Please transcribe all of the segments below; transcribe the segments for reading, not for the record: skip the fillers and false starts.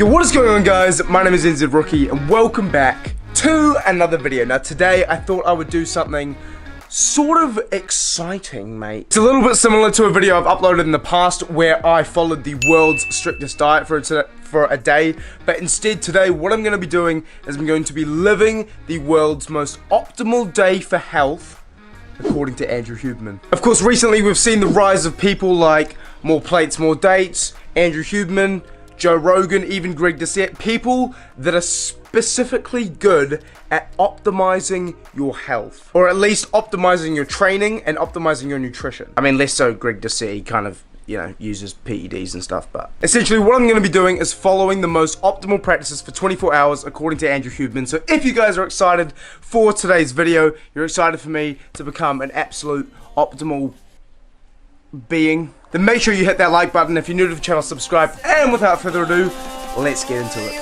Yo, what is going on, guys? My name is NZ Rookie and welcome back to another video. Now today I thought I would do something sort of exciting, mate. It's a little bit similar to a video I've uploaded in the past where I followed the world's strictest diet for a day, but instead today what I'm going to be doing is I'm going to be living the world's most optimal day for health according to Andrew Huberman. Of course, recently we've seen the rise of people like More Plates, More Dates, Andrew Huberman, Joe Rogan, even Greg Doucette, people that are specifically good at optimizing your health, or at least optimizing your training and optimizing your nutrition. I mean, less so Greg Doucette, he kind of, uses PEDs and stuff, but essentially what I'm going to be doing is following the most optimal practices for 24 hours according to Andrew Huberman. So if you guys are excited for today's video, you're excited for me to become an absolute optimal being, then make sure you hit that like button. If you're new to the channel, subscribe, and without further ado, let's get into it.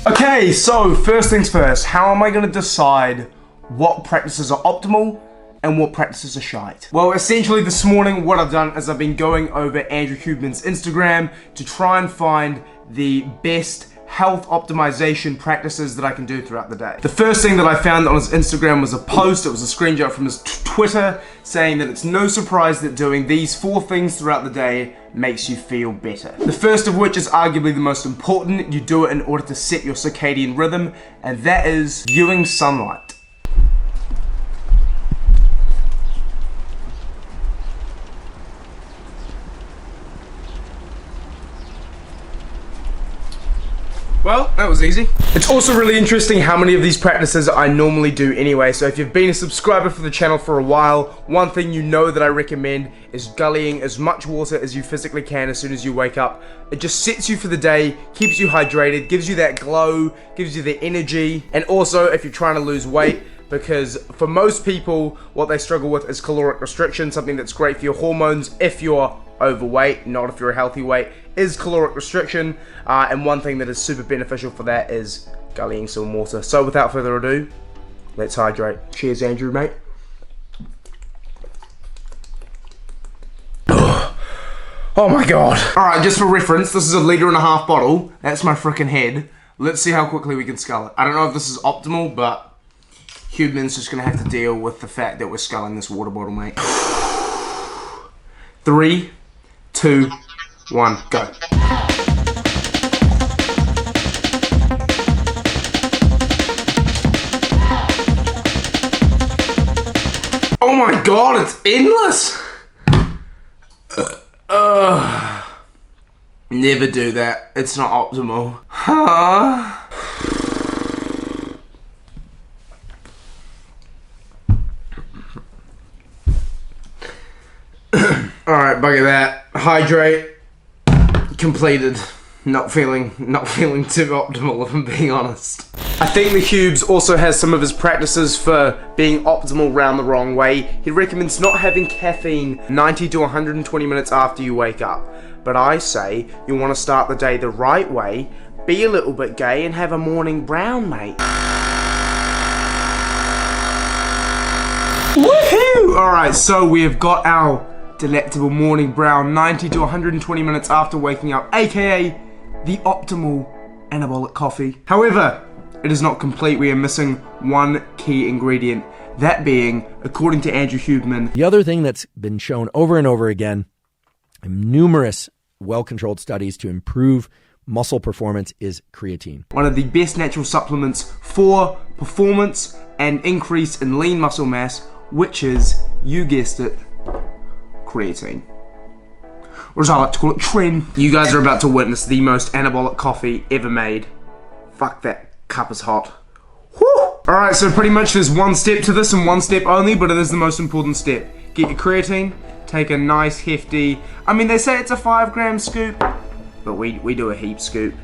Okay, so first things first, how am I going to decide what practices are optimal and what practices are shite? Well, essentially this morning what I've done is I've been going over Andrew Huberman's Instagram to try and find the best health optimization practices that I can do throughout the day. The first thing that I found on his Instagram was a post. It was a screenshot from his Twitter saying that it's no surprise that doing these 4 things throughout the day makes you feel better. The first of which is arguably the most important. You do it in order to set your circadian rhythm, and that is viewing sunlight. Well, that was easy. It's also really interesting how many of these practices I normally do anyway. So if you've been a subscriber for the channel for a while, one thing you know that I recommend is gullying as much water as you physically can as soon as you wake up. It just sets you for the day, keeps you hydrated, gives you that glow, gives you the energy. And also if you're trying to lose weight, because for most people, what they struggle with is caloric restriction, something that's great for your hormones if you're overweight, not if you're a healthy weight, is caloric restriction, and one thing that is super beneficial for that is gullying some water. So without further ado, let's hydrate. Cheers, Andrew, mate. Oh my god. Alright, just for reference, this is a 1.5 litre bottle. That's my freaking head. Let's see how quickly we can scull it. I don't know if this is optimal, but Huberman's just gonna have to deal with the fact that we're sculling this water bottle, mate. 3, 2, 1, go. Oh my god, it's endless! Never do that. It's not optimal. Huh? Alright, bugger that. Hydrate. Completed. Not feeling too optimal, if I'm being honest. I think the Hubes also has some of his practices for being optimal round the wrong way. He recommends not having caffeine 90 to 120 minutes after you wake up. But I say you want to start the day the right way, be a little bit gay, and have a morning brown, mate. Woohoo! Alright, so we have got our delectable morning brown 90 to 120 minutes after waking up, aka the optimal anabolic coffee. However, it is not complete. We are missing one key ingredient, that being, according to Andrew Huberman, the other thing that's been shown over and over again in numerous well-controlled studies to improve muscle performance is creatine. One of the best natural supplements for performance and increase in lean muscle mass, which is, you guessed it, creatine. Or as I like to call it, tren. You guys are about to witness the most anabolic coffee ever made. Fuck, that cup is hot. Whew! Alright, so pretty much there's one step to this and one step only, but it is the most important step. Get your creatine, take a nice hefty, I mean they say it's a 5-gram scoop, but we do a heap scoop.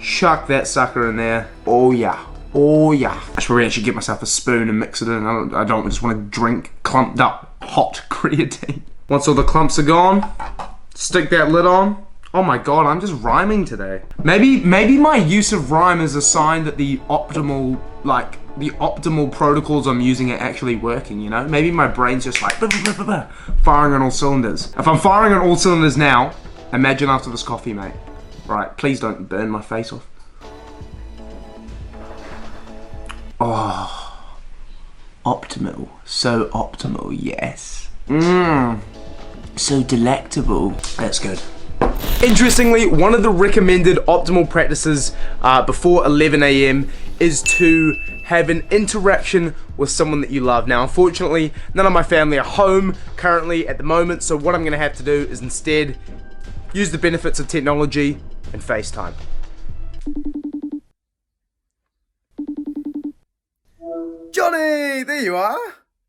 Chuck that sucker in there. Oh yeah. Oh yeah. I should really actually get myself a spoon and mix it in. I don't just want to drink clumped up hot creatine. Once all the clumps are gone, stick that lid on. Oh my god, I'm just rhyming today. Maybe my use of rhyme is a sign that the optimal protocols I'm using are actually working, you know? Maybe my brain's just like firing on all cylinders. If I'm firing on all cylinders now, imagine after this coffee, mate. Right, please don't burn my face off. Oh, optimal, so optimal, yes. So delectable. That's good. Interestingly, one of the recommended optimal practices before 11 AM is to have an interaction with someone that you love. Now, unfortunately, none of my family are home currently at the moment, so what I'm gonna have to do is instead use the benefits of technology and FaceTime. Johnny, there you are.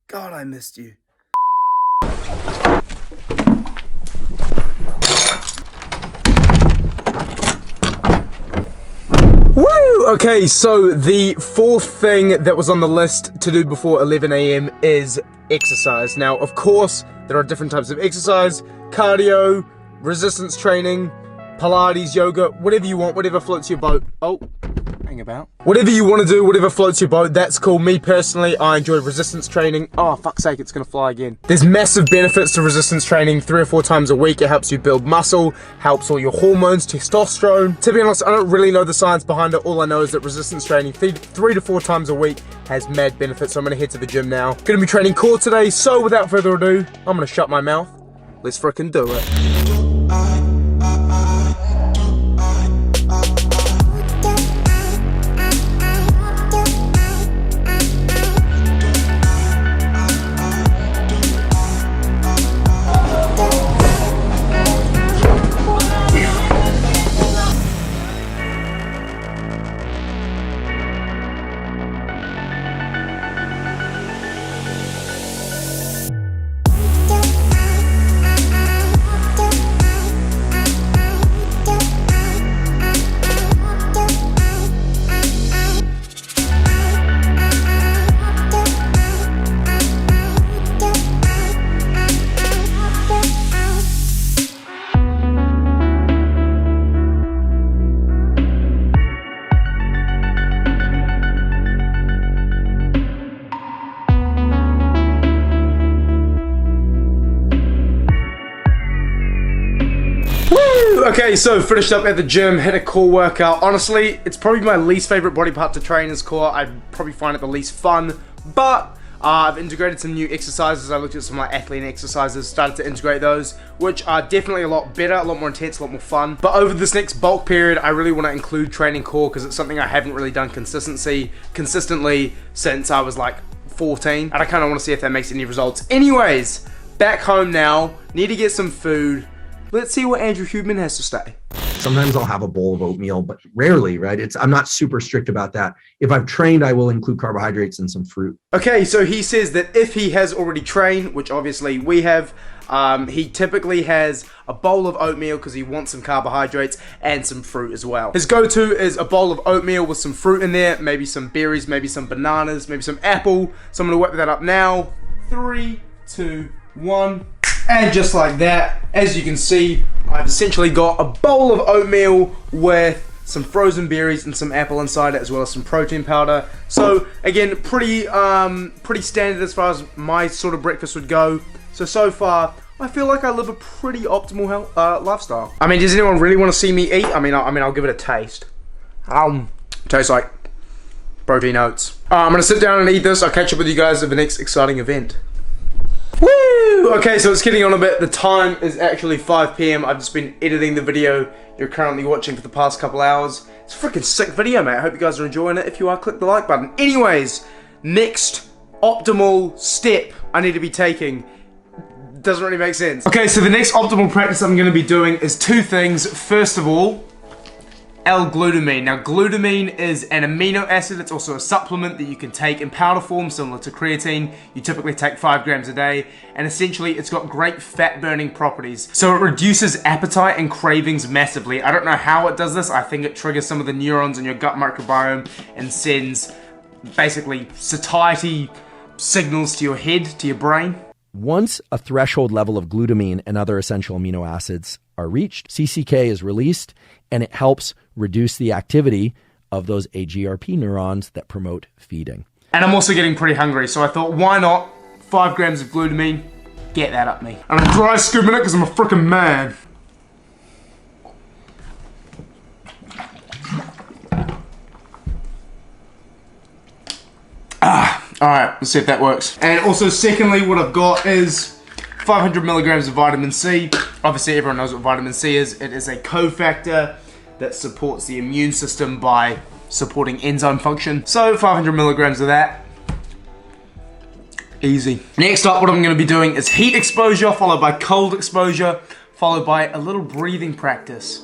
God, I missed you. Woo! Okay, so the fourth thing that was on the list to do before 11 AM is exercise. Now, of course, there are different types of exercise: cardio, resistance training, Pilates, yoga, whatever you want, whatever floats your boat. Oh, hang about. Whatever you want to do, whatever floats your boat, that's cool. Me personally, I enjoy resistance training. Oh, fuck's sake, it's gonna fly again. There's massive benefits to resistance training 3 or 4 times a week. It helps you build muscle, helps all your hormones, testosterone. To be honest, I don't really know the science behind it. All I know is that resistance training 3 to 4 times a week has mad benefits. So I'm gonna head to the gym now. Gonna be training core today, so without further ado, I'm gonna shut my mouth. Let's frickin' do it. Okay, so finished up at the gym, had a core workout. Honestly, it's probably my least favorite body part to train is core. I probably find it the least fun, but I've integrated some new exercises. I looked at some like athlete exercises, started to integrate those, which are definitely a lot better, a lot more intense, a lot more fun. But over this next bulk period, I really want to include training core because it's something I haven't really done consistently since I was like 14, and I kind of want to see if that makes any results. Anyways, back home now, need to get some food. Let's see what Andrew Huberman has to say. Sometimes I'll have a bowl of oatmeal, but rarely, right? I'm not super strict about that. If I've trained, I will include carbohydrates and some fruit. Okay, so he says that if he has already trained, which obviously we have, he typically has a bowl of oatmeal because he wants some carbohydrates and some fruit as well. His go-to is a bowl of oatmeal with some fruit in there, maybe some berries, maybe some bananas, maybe some apple. So I'm gonna whip that up now. 3, 2, 1. And just like that, as you can see, I've essentially got a bowl of oatmeal with some frozen berries and some apple inside it, as well as some protein powder. So again, pretty standard as far as my sort of breakfast would go. So far, I feel like I live a pretty optimal lifestyle. I mean, does anyone really want to see me eat? I mean, I'll give it a taste. Tastes like protein oats. I'm gonna sit down and eat this. I'll catch up with you guys at the next exciting event. Woo! Okay, so it's getting on a bit. The time is actually 5 PM. I've just been editing the video you're currently watching for the past couple hours. It's a freaking sick video, mate. I hope you guys are enjoying it. If you are, click the like button. Anyways, next optimal step I need to be taking. Doesn't really make sense. Okay, so the next optimal practice I'm going to be doing is 2 things. First of all, L-glutamine. Now, glutamine is an amino acid. It's also a supplement that you can take in powder form, similar to creatine. You typically take 5 grams a day, and essentially it's got great fat-burning properties. So it reduces appetite and cravings massively. I don't know how it does this. I think it triggers some of the neurons in your gut microbiome and sends basically satiety signals to your head, to your brain. Once a threshold level of glutamine and other essential amino acids are reached, CCK is released, and it helps reduce the activity of those AGRP neurons that promote feeding. And I'm also getting pretty hungry, so I thought, why not 5 grams of glutamine, get that up me. And I'm dry scooping it because I'm a freaking man. Alright, let's see if that works. And also, secondly, what I've got is 500 milligrams of vitamin C. Obviously, everyone knows what vitamin C is. It is a cofactor that supports the immune system by supporting enzyme function. So, 500 milligrams of that. Easy. Next up, what I'm going to be doing is heat exposure, followed by cold exposure, followed by a little breathing practice,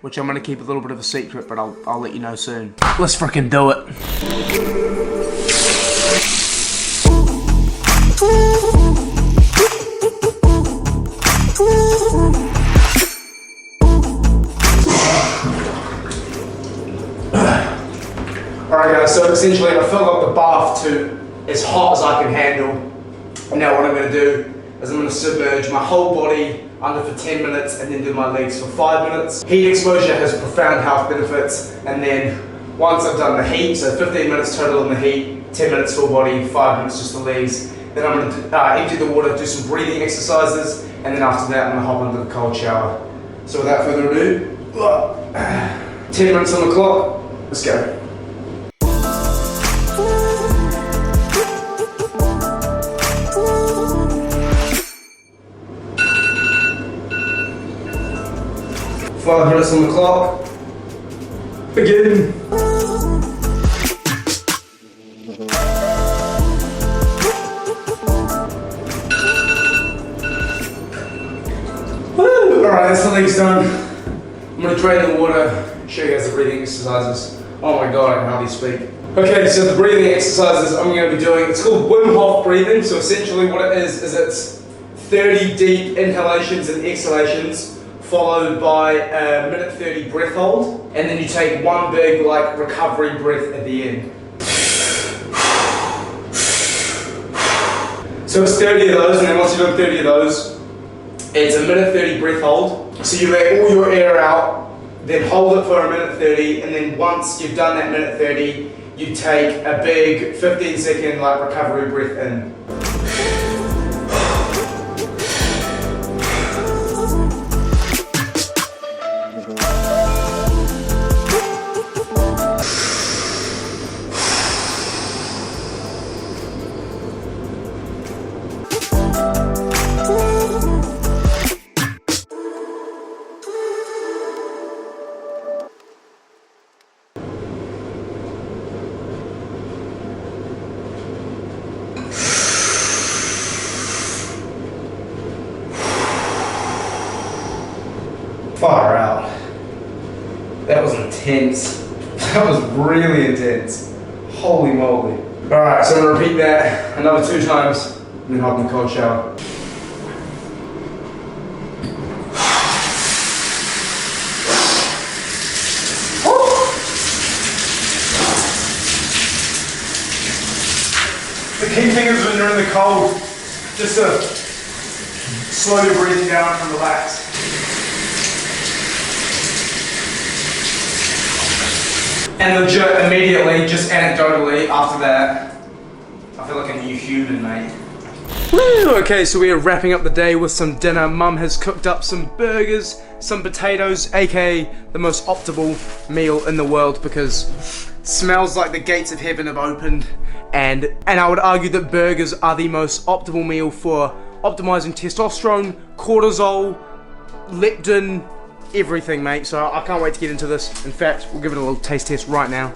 which I'm going to keep a little bit of a secret, but I'll let you know soon. Let's freaking do it. Alright guys, so essentially I filled up the bath to as hot as I can handle. And now what I'm going to do is I'm going to submerge my whole body under for 10 minutes and then do my legs for 5 minutes. Heat exposure has profound health benefits, and then once I've done the heat, so 15 minutes total in the heat, 10 minutes full body, 5 minutes just the legs, then I'm going to empty the water, do some breathing exercises, and then after that I'm going to hop into the cold shower. So without further ado, 10 minutes on the clock, let's go. Five minutes on the clock. Begin. Woo! Alright, that's the legs done. I'm gonna drain the water, show you guys the breathing exercises. Oh my god, I can hardly speak. Okay, so the breathing exercises I'm gonna be doing, it's called Wim Hof breathing. So essentially what it is it's 30 deep inhalations and exhalations, followed by a minute 30 breath hold, and then you take one big like recovery breath at the end. So it's 30 of those, and then once you've done 30 of those, it's a minute 30 breath hold. So you let all your air out, then hold it for a minute 30, and then once you've done that minute 30, you take a big 15-second like recovery breath in. Far out. That was intense. That was really intense. Holy moly. Alright, so I'm going to repeat that another 2 times and then hop in the cold shower. The key thing is when you're in the cold, just to slow your breathing down and relax. And legit, immediately, just anecdotally, after that, I feel like a new human, mate. Woo! Okay, so we are wrapping up the day with some dinner. Mum has cooked up some burgers, some potatoes, aka the most optimal meal in the world because it smells like the gates of heaven have opened. And I would argue that burgers are the most optimal meal for optimizing testosterone, cortisol, leptin, everything, mate. So I can't wait to get into this. In fact, we'll give it a little taste test right now.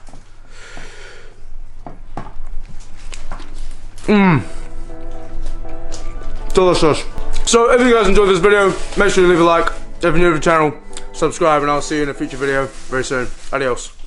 Delicious. So if you guys enjoyed this video, make sure you leave a like. If you're new to the channel, subscribe, and I'll see you in a future video very soon. Adios.